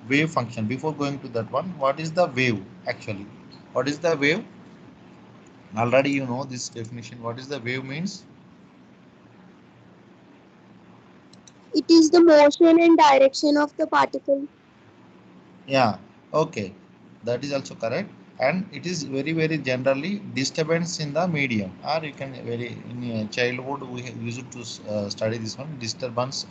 wave function. Before going to that one, what is the wave actually? What is the wave? Already you know this definition. What is the wave means? It is the motion and direction of the particle. Yeah, okay, that is also correct. And it is very generally disturbance in the medium, or you can very in childhood we used to study this one, disturbance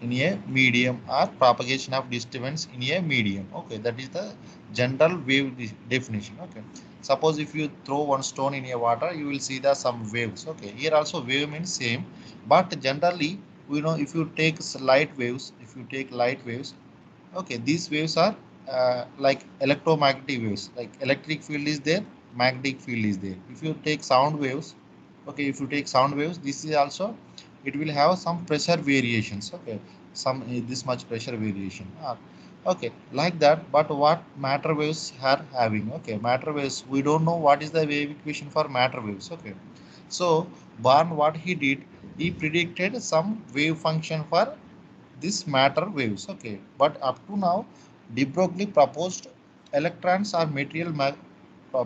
in a medium or propagation of disturbance in a medium. Okay, that is the general wave definition. Okay, suppose if you throw one stone in a water, you will see the some waves. Okay, here also wave means same, but generally we know if you take light waves, if you take light waves, okay, these waves are like electromagnetic waves, like electric field is there, magnetic field is there. If you take sound waves, okay, if you take sound waves, this is also, it will have some pressure variations. Okay, some this much pressure variation. Okay, like that. But what matter waves are having? Okay, matter waves, we don't know what is the wave equation for matter waves. Okay, so Born, what he did, he predicted some wave function for this matter waves. Okay, but up to now de Broglie proposed electrons or material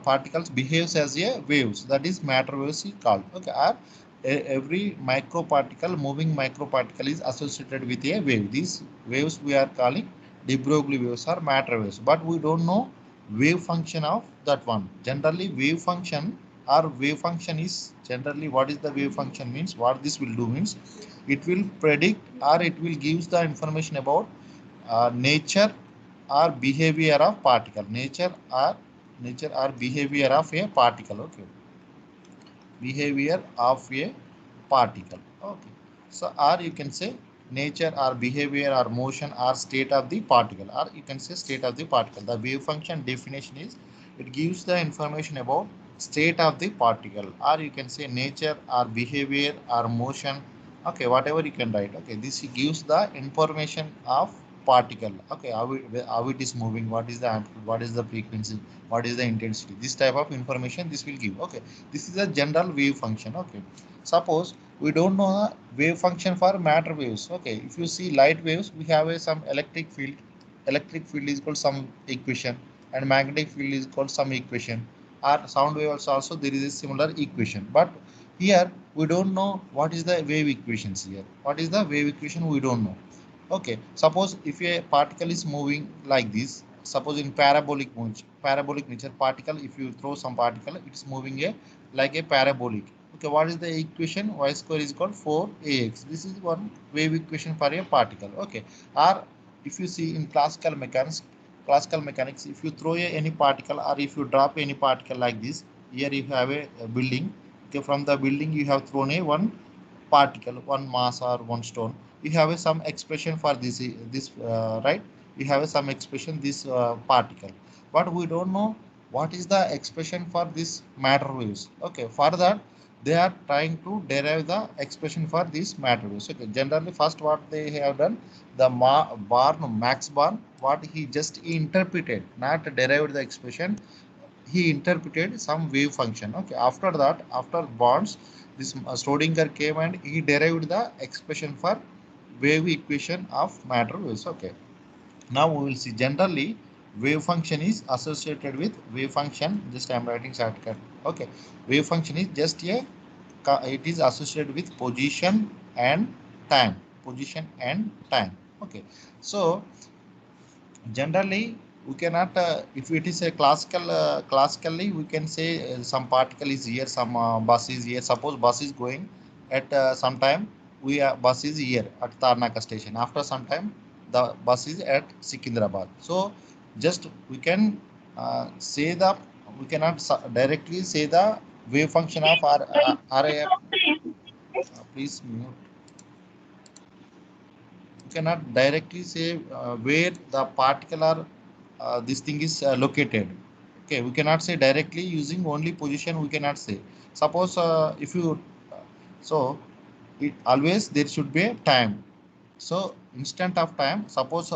particles behaves as a waves, that is matter waves he called. Okay, or every microparticle, moving microparticle is associated with a wave. These waves we are calling de Broglie waves or matter waves, but we don't know wave function of that one. Generally wave function or wave function is generally, what is the wave function means, what this will do means, it will predict or it will gives the information about nature or behavior of particle, nature or behavior of a particle. Okay, behavior of a particle. Okay, so or you can say nature or behavior or motion or state of the particle, or you can say state of the particle. The wave function definition is, it gives the information about state of the particle, or you can say nature or behavior or motion. Okay, whatever you can write. Okay, this gives the information of particle. Okay, how it is moving, what is the amplitude, what is the frequency, what is the intensity, this type of information this will give. Okay, this is a general wave function. Okay, suppose we don't know the wave function for matter waves. Okay, if you see light waves, we have a some electric field. Electric field is called some equation, and magnetic field is called some equation. Or sound waves also there is a similar equation. But here we don't know what is the wave equations here. What is the wave equation we don't know. Okay, suppose if a particle is moving like this, suppose in parabolic nature particle, if you throw some particle, it is moving a like a parabolic. Okay, what is the equation? Y square is called 4ax. This is one wave equation for a particle. Okay, or if you see in classical mechanics, if you throw any particle or if you drop any particle like this, here you have a building. Okay, from the building you have thrown a one particle, one mass or one stone. You have some expression for this, right? You have some expression this particle, but we don't know what is the expression for this matter waves. Okay, for that they are trying to derive the expression for these matter waves. Okay, generally first what they have done, the Max Born, what he just interpreted, not derived the expression, he interpreted some wave function. Okay, after that, after bonds, this Schrodinger came and he derived the expression for wave equation of matter waves. Okay, now we will see generally wave function is associated with wave function. Just I am writing shortcut. Okay, wave function is just a, it is associated with position and time. Position and time. Okay, so generally we cannot if it is a classically we can say some particle is here, some bus is here. Suppose bus is going at some time, we bus is here at Tarnaka station. After some time the bus is at Sikindrabad. So just we can say the, we cannot directly say the wave function of RAF. Please mute. You cannot directly say where the particular this thing is located. Okay, we cannot say directly using only position. We cannot say. Suppose if you so it always there should be a time. So instant of time. Suppose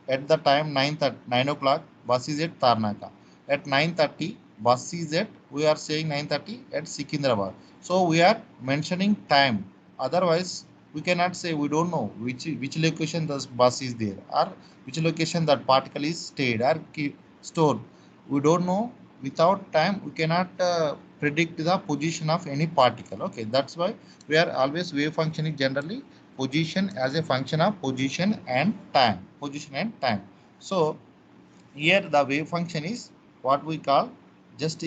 at the time 9 o'clock bus is at Tarnaka. At 9:30 bus is at, we are saying 9:30 at Sikindrabad. So we are mentioning time. Otherwise we cannot say, we don't know which location the bus is there, or which location that particle is stayed or stored. We don't know. Without time, we cannot predict the position of any particle. Okay, that's why we are always wave function is generally position as a function of position and time. Position and time. So here the wave function is what we call, just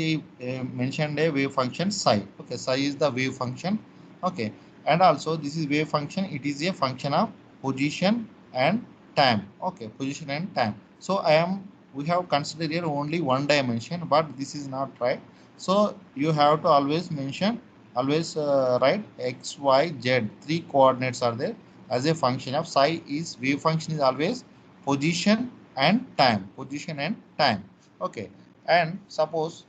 mentioned a wave function psi. Okay, psi is the wave function. Okay, and also this is wave function. It is a function of position and time. Okay, position and time. So we have considered here only one dimension, but this is not right. So you have to always mention, always write x, y, z. Three coordinates are there as a function of psi. Is wave function is always position and time, position and time. Okay, and suppose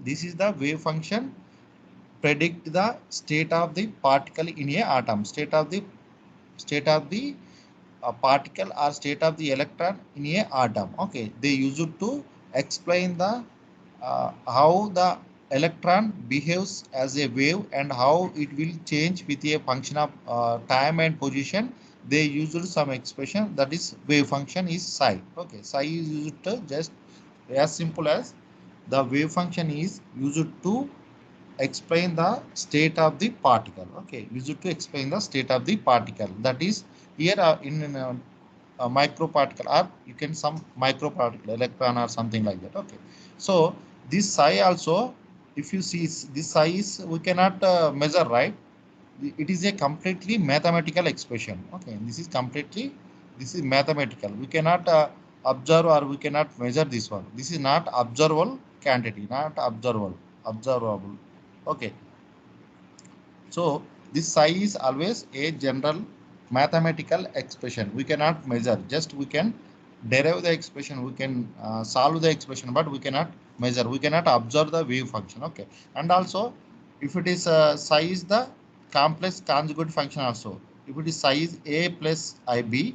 this is the wave function predict the state of the particle in a atom, state of the particle or state of the electron in a atom. Okay, they use it to explain the how the electron behaves as a wave and how it will change with a function of time and position. They used some expression, that is wave function is psi. Okay, psi is used to just as simple as the wave function is used to explain the state of the particle. Okay, used to explain the state of the particle. That is here in a microparticle, or you can some microparticle, electron or something like that. Okay, so this psi also, if you see this psi is, we cannot measure, right? It is a completely mathematical expression. Okay, this is mathematical. We cannot observe or we cannot measure this one. This is not observable quantity, not observable. Okay, so this psi is always a general mathematical expression. We cannot measure, just we can derive the expression, we can solve the expression, but we cannot measure, we cannot observe the wave function. Okay, and also if it is psi is the complex conjugate function also. If it is psi is a plus ib,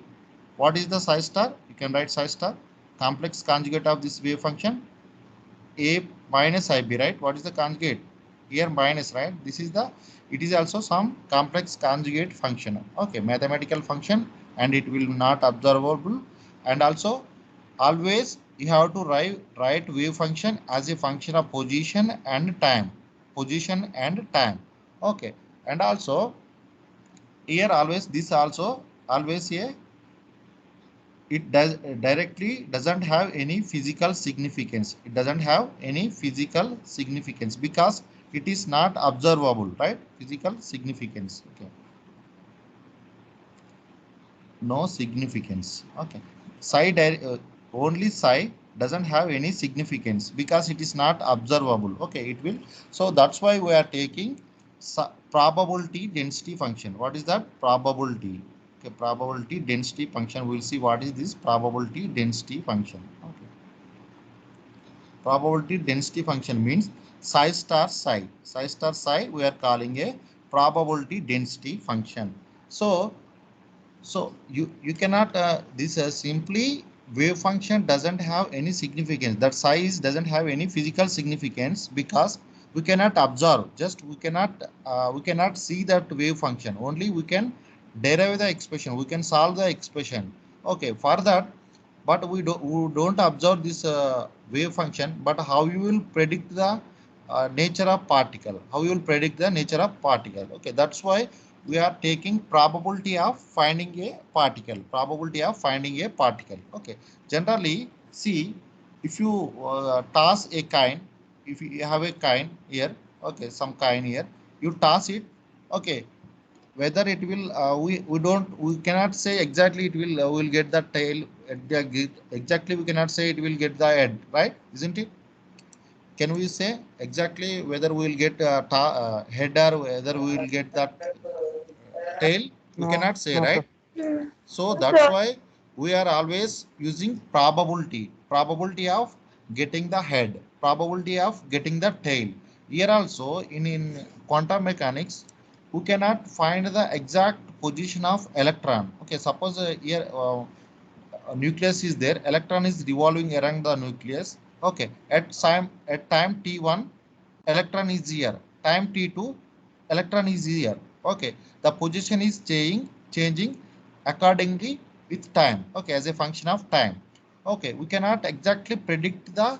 what is the psi star? You can write psi star, complex conjugate of this wave function, a minus ib, right? What is the conjugate here? Minus, right? This is the, it is also some complex conjugate function. Okay, mathematical function, and it will not observable. And also always you have to write wave function as a function of position and time, position and time. Okay, and also here always this also always a, it does directly doesn't have any physical significance. It doesn't have any physical significance because it is not observable, right? Physical significance. Okay, no significance. Okay, only psi doesn't have any significance because it is not observable. Okay, it will, so that's why we are taking probability density function. What is that? Probability. Okay, probability density function. We'll see what is this probability density function. Okay, probability density function means psi star psi. Psi star psi we are calling a probability density function. So you cannot this simply wave function doesn't have any significance. That size doesn't have any physical significance because we cannot observe. Just we cannot see that wave function. Only we can derive the expression. We can solve the expression. Okay, for that, but we don't observe this wave function. But how you will predict the nature of particle? How you will predict the nature of particle? Okay, that's why we are taking probability of finding a particle. Probability of finding a particle. Okay, generally see, if you toss a coin, if you have a coin here, okay, some coin here, you toss it. Okay, whether it will we cannot say exactly it will get the tail at the, exactly we cannot say it will get the head, right? Isn't it? Can we say exactly whether we will get head or whether we will get that tail? We No, cannot say, no, sir. right? So that's why we are always using probability of getting the head, probability of getting the tail. Here also in quantum mechanics, we cannot find the exact position of electron. Okay, suppose here a nucleus is there, electron is revolving around the nucleus. Okay, at time t1, electron is here. Time t2, electron is here. Okay, the position is changing accordingly with time. Okay, as a function of time. Okay, we cannot exactly predict the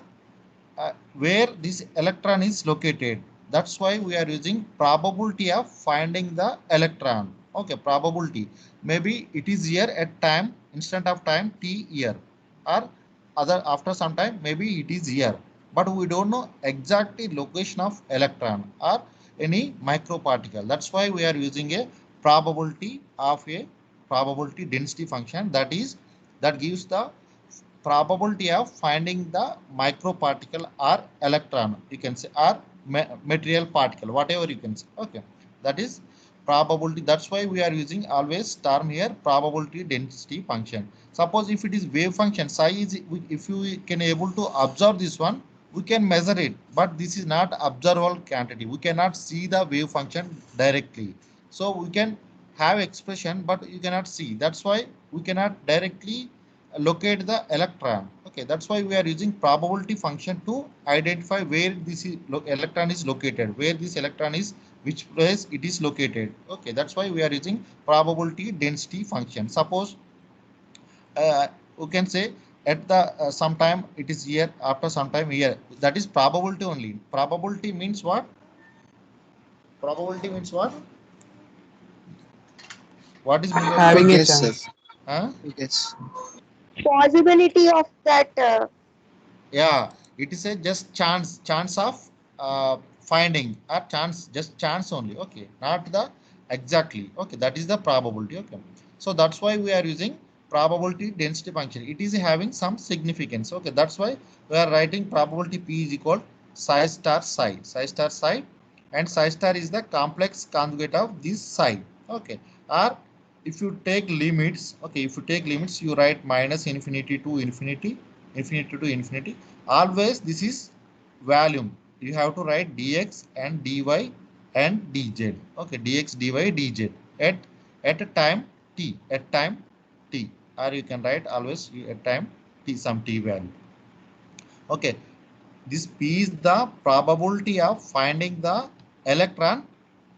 where this electron is located. That's why we are using probability of finding the electron. Okay, probability. Maybe it is here at time, instant of time t here, or other after some time maybe it is here. But we don't know exactly location of electron or any microparticle. That's why we are using a probability of a probability density function, that gives the probability of finding the microparticle or electron, you can say, or material particle, whatever you can say. Okay, that is probability. That's why we are using always term here probability density function. Suppose if it is wave function psi is, if you can able to observe this one, we can measure it, but this is not observable quantity, we cannot see the wave function directly. So we can have expression but you cannot see. That's why we cannot directly locate the electron. Okay, that's why we are using probability function to identify where this electron is located, where this electron is, which place it is located. Okay, that's why we are using probability density function. Suppose uh, you can say at the sometime it is here, after some time here, that is probability only. Probability means what? Probability means what is mean by Having a probability? Guess, sir. chance. Huh? Guess. Possibility of that. Yeah, it is a just chance of finding, or chance, just chance only. Okay, not the exactly. Okay, that is the probability. Okay, so that's why we are using probability density function. It is having some significance. Okay, that's why we are writing probability p is equal psi star psi, and psi star is the complex conjugate of this psi. Okay, or if you take limits, okay, if you take limits, you write minus infinity to infinity, infinity to infinity. Always this is volume. You have to write dx and dy and dz. Okay, dx, dy, dz at a time t, at time t, or you can write always at time t, some t value. Okay, this p is the probability of finding the electron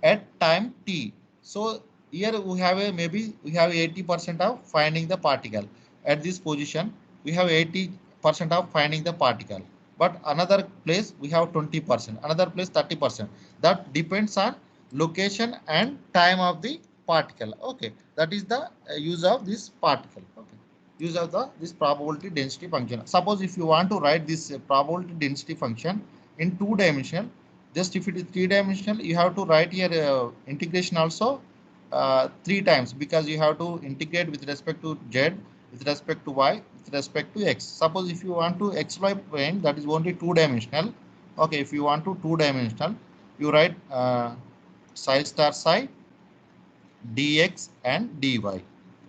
at time t. So here we have a, maybe we have 80% of finding the particle at this position. We have 80% of finding the particle, but another place we have 20%, another place 30%. That depends on location and time of the particle. Okay, that is the use of this particle. Okay, use of the this probability density function. Suppose if you want to write this probability density function in two dimensional, just if it is three dimensional, you have to write here integration also three times, because you have to integrate with respect to z, with respect to y, with respect to x. Suppose if you want to xy plane, that is only two dimensional. Okay, if you want to two dimensional, you write psi star psi dx and dy.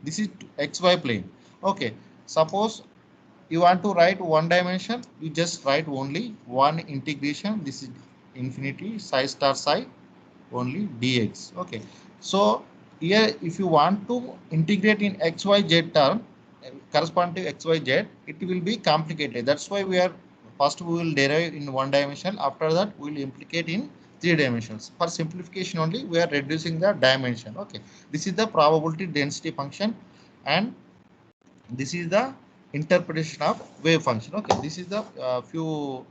This is xy plane. Okay, suppose you want to write one dimension, you just write only one integration. This is infinity psi star psi only dx. Okay, so here if you want to integrate in xyz term, corresponding to xyz, it will be complicated. That's why we are first we will derive in one dimension, after that we will implicate in three dimensions. For simplification only, we are reducing the dimension. Okay, this is the probability density function, and this is the interpretation of wave function. Okay, this is the few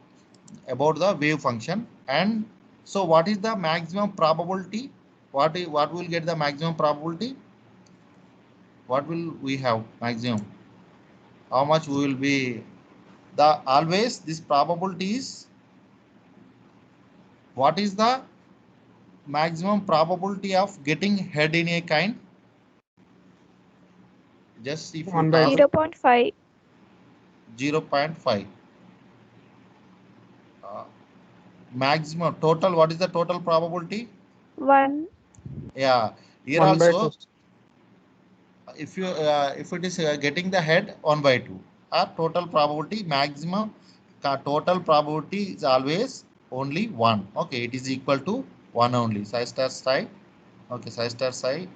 about the wave function. And so what is the maximum probability? What will get the maximum probability? What will we have maximum? How much we will be? The always this probability is, what is the maximum probability of getting head in a kind? Just if you 1 by toss 2. 0.5. 0.5 uh, maximum total. What is the total probability? 1. Yeah, here 1 by also 2. if it is getting the head 1 by 2, our total probability maximum total probability is always only 1. Okay, it is equal to 1 only. Psi star psi. Okay, psi star psi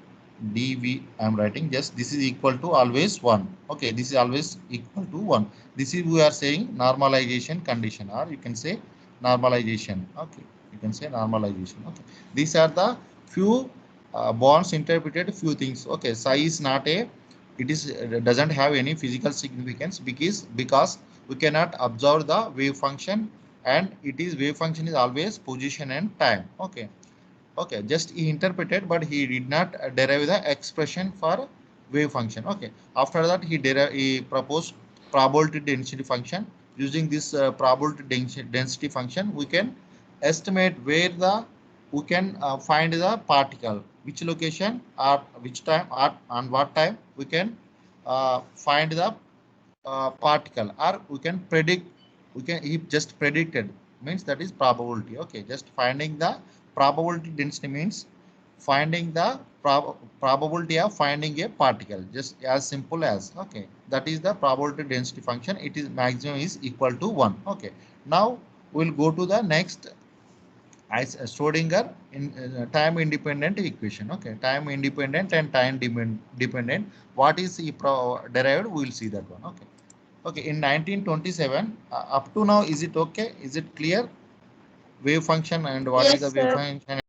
dv I am writing, just this is equal to always 1. Okay, this is always equal to 1. This is we are saying normalization condition, or you can say normalization. Okay, you can say normalization. Okay, these are the few Bonds interpreted few things. Okay, psi is not a, it is doesn't have any physical significance because we cannot observe the wave function, and it is wave function is always position and time. Okay. Okay, just he interpreted, but he did not derive the expression for wave function. Okay, after that he proposed probability density function. Using this probability density function, we can estimate where the we can find the particle, which location or which time or on what time we can find the particle, or we can predict, we can, he just predicted means that is probability. Okay, just finding the probability density means finding the probability of finding a particle, just as simple as. Okay, that is the probability density function. It is maximum is equal to 1. Okay, now we'll go to the next as Schrodinger in time independent equation. Okay, time independent and time dependent, what is he derived, we will see that one. Okay. Okay, in 1927, up to now, is it okay? Is it clear? Wave function and what is Yes, the wave sir. function?